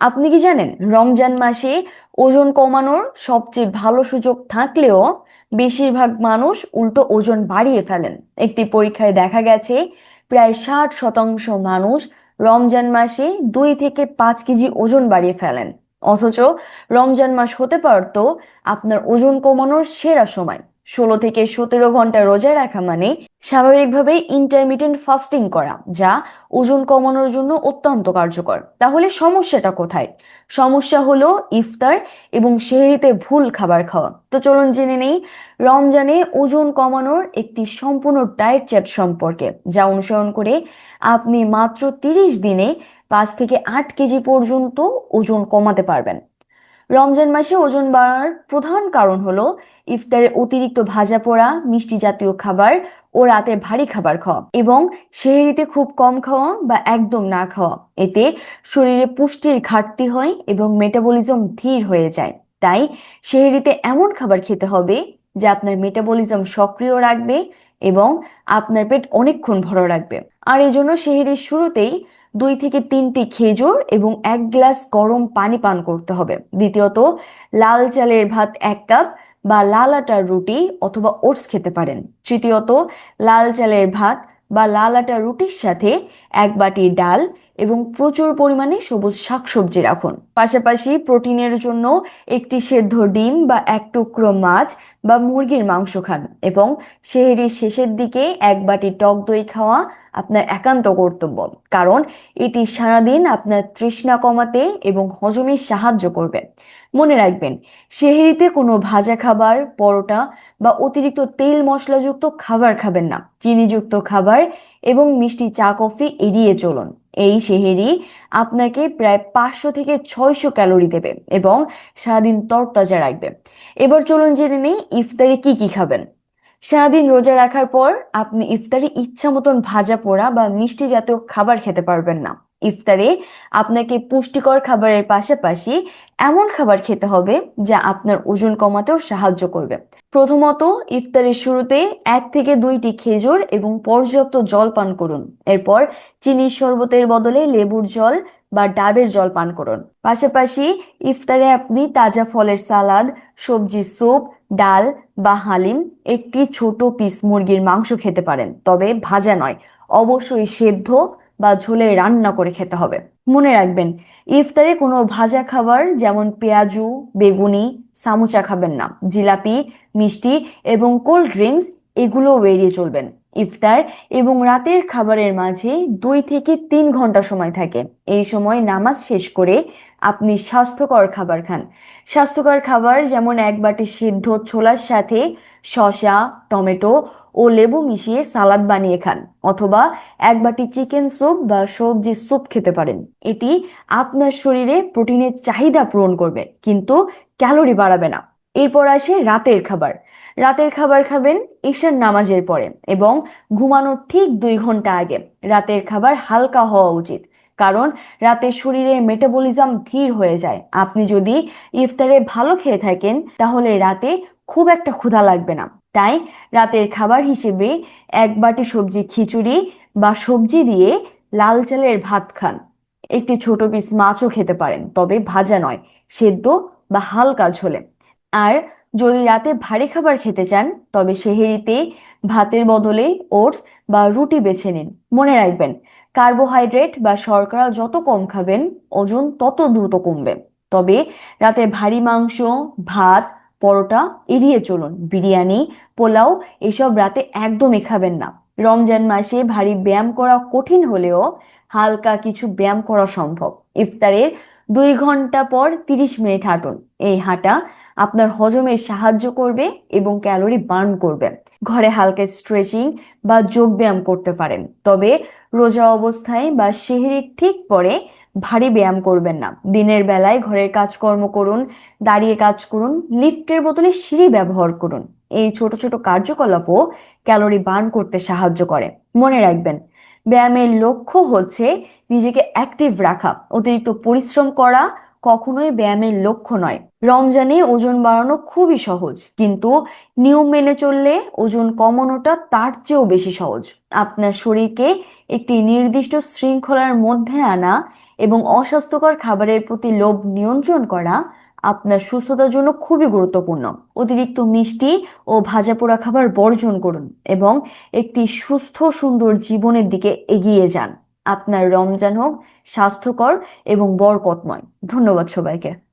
আপনি কি জানেন রমজান মাসে ওজন কমানোর সবচেয়ে ভালো সুযোগ থাকলেও বেশিরভাগ মানুষ উল্টো ওজন বাড়িয়ে ফেলেন। একটি পরীক্ষায় দেখা গেছে প্রায় 60% মানুষ রমজান মাসে 2 থেকে 5 কেজি ওজন বাড়িয়ে ফেলেন। অথচ রমজান মাস হতে পারতো আপনার ওজন কমানোর সেরা সময়। 16 থেকে 17 ঘন্টা রোজা রাখা মানে স্বাভাবিকভাবে ইন্টারমিটেন্ট ফাস্টিং করা, যা ওজন কমানোর জন্য অত্যন্ত কার্যকর। তাহলে সমস্যাটা কোথায়? সমস্যা হলো ইফতার এবং সেহরিতে ভুল খাবার খাওয়া। তো চলুন জেনে নেই রমজানে ওজন কমানোর একটি সম্পূর্ণ ডায়েট চার্ট সম্পর্কে, যা অনুসরণ করে আপনি মাত্র 30 দিনে 5 থেকে 8 কেজি পর্যন্ত ওজন কমাতে পারবেন। রমজান মাসে ওজন বাড়ার প্রধান কারণ হলো ইফতারে অতিরিক্ত ভাজা পোড়া, মিষ্টি জাতীয় খাবার ও রাতে ভারী খাবার খাওয়া এবং সেহরিতে খুব কম খাওয়া বা একদম না খাওয়া। এতে শরীরে পুষ্টির ঘাটতি হয় এবং মেটাবলিজম ধীর হয়ে যায়। তাই সেহরিতে এমন খাবার খেতে হবে যা আপনার মেটাবলিজম সক্রিয় রাখবে এবং আপনার পেট অনেকক্ষণ ভরা রাখবে। আর এই জন্য সেহরির শুরুতেই 2 থেকে 3টি খেজুর এবং 1 গ্লাস গরম পানি পান করতে হবে। দ্বিতীয়ত, লাল চালের ভাত 1 কাপ বা লাল আটার রুটি অথবা ওটস খেতে পারেন। তৃতীয়ত, লাল চালের ভাত বা লাল আটার রুটির সাথে 1 বাটি ডাল এবং প্রচুর পরিমাণে সবুজ শাকসবজি রাখুন। পাশাপাশি প্রোটিনের জন্য একটি সেদ্ধ ডিম বা 1 টুকরো মাছ বা মুরগির মাংস খান এবং সেহরির শেষের দিকে 1 বাটি টক দই খাওয়া আপনার একান্ত কর্তব্য, কারণ এটি সারাদিন আপনার তৃষ্ণা কমাতে এবং হজমে সাহায্য করবে। মনে রাখবেন, সেহরিতে কোনো ভাজা খাবার, পরোটা বা অতিরিক্ত তেল মশলাযুক্ত খাবার খাবেন না। চিনিযুক্ত খাবার এবং মিষ্টি চা কফি এড়িয়ে চলুন। এই সেহরি আপনাকে প্রায় 500 থেকে 600 ক্যালোরি দেবে এবং সারাদিন তরতাজা রাখবে। এবার চলুন জেনে নেই ইফতারে কি কি খাবেন। সারাদিন রোজা রাখার পর আপনি ইফতারে ইচ্ছা মতন ভাজা পোড়া বা মিষ্টি জাতীয় খাবার খেতে পারবেন না। ইফতারে আপনাকে পুষ্টিকর খাবারের পাশাপাশি এমন খাবার খেতে হবে যা আপনার ওজন কমাতেও সাহায্য করবে। প্রথমত, ইফতারের শুরুতে 1 থেকে 2টি খেজুর এবং পর্যাপ্ত জল পান করুন। এরপর চিনির শরবতের বদলে লেবুর জল বা ডাবের জল পান করুন। পাশাপাশি ইফতারে আপনি তাজা ফলের সালাদ, সবজি স্যুপ, ডাল বা হালিম, একটি ছোট পিস মুরগির মাংস খেতে পারেন, তবে ভাজা নয়। অবশ্যই সেদ্ধ বা ঝোলে রান্না করে খেতে হবে। মনে রাখবেন, ইফতারে কোনো ভাজা খাবার যেমন পেঁয়াজু, বেগুনি, সামুচা খাবেন না। জিলাপি, মিষ্টি এবং কোল্ড ড্রিঙ্কস এগুলো এড়িয়ে চলবেন। ইফতার এবং রাতের খাবারের মাঝে 2 থেকে 3 ঘন্টা সময় থাকে। এই সময় নামাজ শেষ করে আপনি স্বাস্থ্যকর খাবার খান। স্বাস্থ্যকর খাবার যেমন 1 বাটি সিদ্ধ ছোলার সাথে শসা, টমেটো ও লেবু মিশিয়ে সালাদ বানিয়ে খান, অথবা 1 বাটি চিকেন স্যুপ বা সবজি স্যুপ খেতে পারেন। এটি আপনার শরীরে প্রোটিনের চাহিদা পূরণ করবে কিন্তু ক্যালোরি বাড়াবে না। এরপর আসে রাতের খাবার। রাতের খাবার খাবেন ঈশার নামাজের পরে এবং ঘুমানোর ঠিক 2 ঘন্টা আগে। রাতের খাবার হালকা হওয়া উচিত, কারণ রাতে শরীরের মেটাবলিজম ধীর হয়ে যায়। আপনি যদি ইফতারে ভালো খেয়ে থাকেন তাহলে রাতে খুব একটা ক্ষুধা লাগবে না। তাই রাতের খাবার হিসেবে 1 বাটি সবজি খিচুড়ি বা সবজি দিয়ে লাল চালের ভাত খান। একটি ছোট পিস মাছও খেতে পারেন, তবে ভাজা নয়, সেদ্ধ বা হালকা ঝোলে। আর যদি রাতে ভারী খাবার খেতে চান তবে সেহরিতে ভাতের বদলে ওটস বা রুটি বেছে নিন। মনে রাখবেন, কার্বোহাইড্রেট বা শর্করা যত কম খাবেন ওজন তত দ্রুত কমবে। তবে রাতে ভারী মাংস, ভাত, পরোটা এড়িয়ে চলুন। বিরিয়ানি, পোলাও এসব রাতে একদমই খাবেন না। রমজান মাসে ভারী ব্যায়াম করা কঠিন হলেও হালকা কিছু ব্যায়াম করা সম্ভব। ইফতারের 2 ঘন্টা পর 30 মিনিট হাঁটুন। এই হাঁটা আপনার হজমে সাহায্য করবে এবং ক্যালোরি বার্ন করবে। ঘরে হালকা স্ট্রেচিং বা যোগ ব্যায়াম করতে পারেন, তবে রোজা অবস্থায় বা সেহরির ঠিক পরে ভারী ব্যায়াম করবেন না। দিনের বেলায় ঘরের কাজকর্ম করুন, দাঁড়িয়ে কাজ করুন, লিফটের বদলে সিঁড়ি ব্যবহার করুন। এই ছোট ছোট কার্যকলাপও ক্যালোরি বার্ন করতে সাহায্য করে। মনে রাখবেন, ব্যায়ামের লক্ষ্য হচ্ছে নিজেকে অ্যাক্টিভ রাখা। অতিরিক্ত পরিশ্রম করা কখনোই ব্যায়ামের লক্ষ্য নয়। রমজানে ওজন বাড়ানো খুবই সহজ, কিন্তু নিয়ম মেনে চললে ওজন কমানোটা তার চেয়েও বেশি সহজ। আপনার শরীরকে একটি নির্দিষ্ট শৃঙ্খলার মধ্যে আনা এবং অস্বাস্থ্যকর খাবারের প্রতি লোভ নিয়ন্ত্রণ করা আপনার সুস্থতার জন্য খুবই গুরুত্বপূর্ণ। অতিরিক্ত মিষ্টি ও ভাজা পোড়া খাবার বর্জন করুন এবং একটি সুস্থ সুন্দর জীবনের দিকে এগিয়ে যান। আপনার রমজান হোক স্বাস্থ্যকর এবং বরকতময়। ধন্যবাদ সবাইকে।